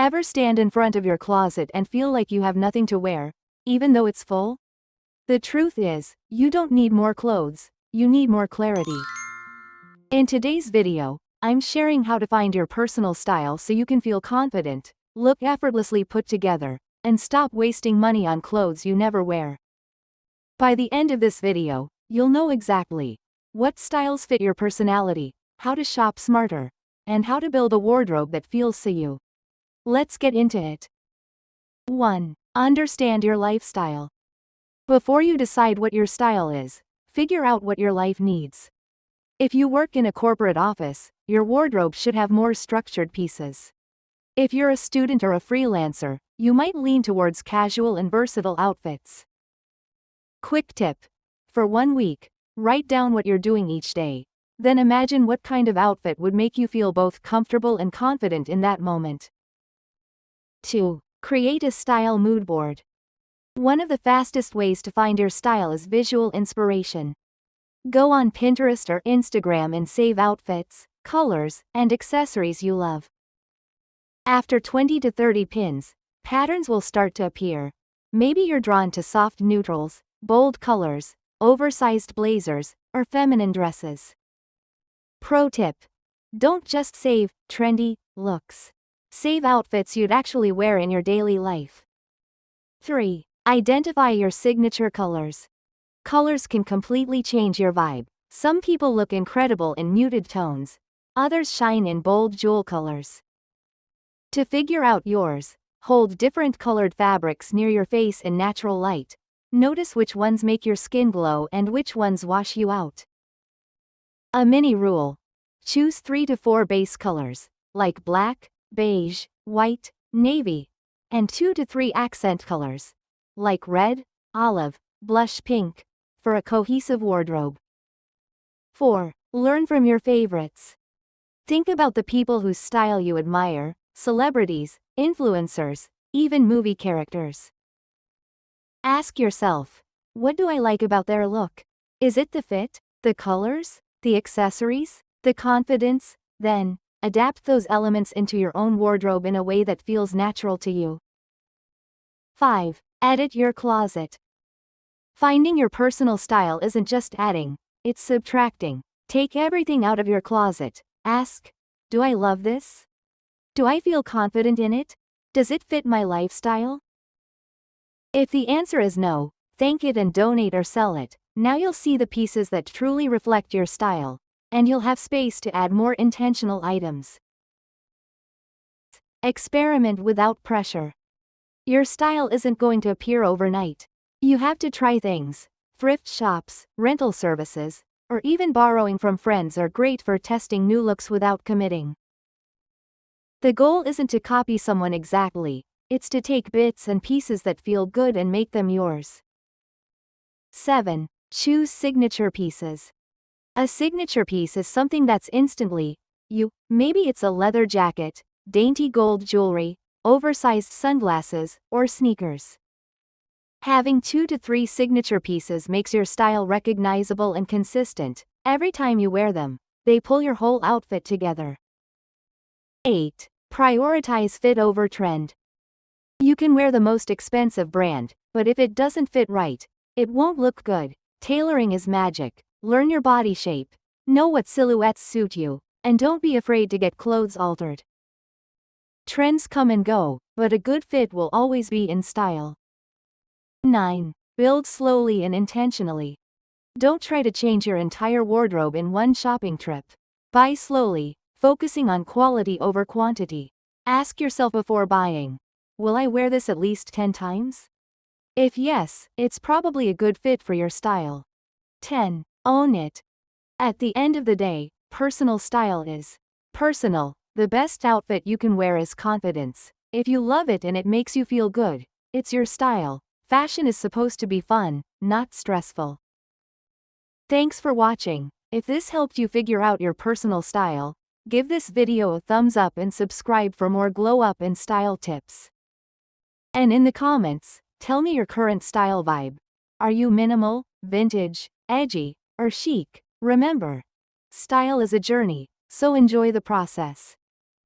Ever stand in front of your closet and feel like you have nothing to wear, even though it's full? The truth is, you don't need more clothes, you need more clarity. In today's video, I'm sharing how to find your personal style so you can feel confident, look effortlessly put together, and stop wasting money on clothes you never wear. By the end of this video, you'll know exactly what styles fit your personality, how to shop smarter, and how to build a wardrobe that feels to you. Let's get into it. 1. Understand your lifestyle. Before you decide what your style is, figure out what your life needs. If you work in a corporate office, your wardrobe should have more structured pieces. If you're a student or a freelancer, you might lean towards casual and versatile outfits. Quick tip. For 1 week, write down what you're doing each day. Then imagine what kind of outfit would make you feel both comfortable and confident in that moment. 2. Create a style mood board. One of the fastest ways to find your style is visual inspiration. Go on Pinterest or Instagram and save outfits, colors, and accessories you love. After 20 to 30 pins, patterns will start to appear. Maybe you're drawn to soft neutrals, bold colors, oversized blazers, or feminine dresses. Pro tip. Don't just save trendy looks. Save outfits you'd actually wear in your daily life. 3. Identify your signature colors. Colors can completely change your vibe. Some people look incredible in muted tones, others shine in bold jewel colors. To figure out yours, hold different colored fabrics near your face in natural light. Notice which ones make your skin glow and which ones wash you out. A mini rule. Choose 3 to 4 base colors, like black, beige, white, navy, and 2 to 3 accent colors, like red, olive, blush pink, for a cohesive wardrobe. 4. Learn from your favorites. Think about the people whose style you admire, celebrities, influencers, even movie characters. Ask yourself, what do I like about their look? Is it the fit, the colors, the accessories, the confidence? Then, adapt those elements into your own wardrobe in a way that feels natural to you. 5. Edit your closet. Finding your personal style isn't just adding, it's subtracting. Take everything out of your closet. Ask, do I love this? Do I feel confident in it? Does it fit my lifestyle? If the answer is no, thank it and donate or sell it. Now you'll see the pieces that truly reflect your style, and you'll have space to add more intentional items. Experiment without pressure. Your style isn't going to appear overnight. You have to try things. Thrift shops, rental services, or even borrowing from friends are great for testing new looks without committing. The goal isn't to copy someone exactly, it's to take bits and pieces that feel good and make them yours. 7. Choose signature pieces. A signature piece is something that's instantly you. Maybe it's a leather jacket, dainty gold jewelry, oversized sunglasses, or sneakers. Having 2 to 3 signature pieces makes your style recognizable and consistent. Every time you wear them, they pull your whole outfit together. 8. Prioritize fit over trend. You can wear the most expensive brand, but if it doesn't fit right, it won't look good. Tailoring is magic. Learn your body shape, know what silhouettes suit you, and don't be afraid to get clothes altered. Trends come and go, but a good fit will always be in style. 9. Build slowly and intentionally. Don't try to change your entire wardrobe in one shopping trip. Buy slowly, focusing on quality over quantity. Ask yourself before buying, will I wear this at least 10 times? If yes, it's probably a good fit for your style. 10. Own it. At the end of the day, personal style is personal. The best outfit you can wear is confidence. If you love it and it makes you feel good, it's your style. Fashion is supposed to be fun, not stressful. Thanks for watching. If this helped you figure out your personal style, give this video a thumbs up and subscribe for more glow up and style tips. And in the comments, tell me your current style vibe. Are you minimal, vintage, edgy, or chic? Remember, style is a journey, so enjoy the process.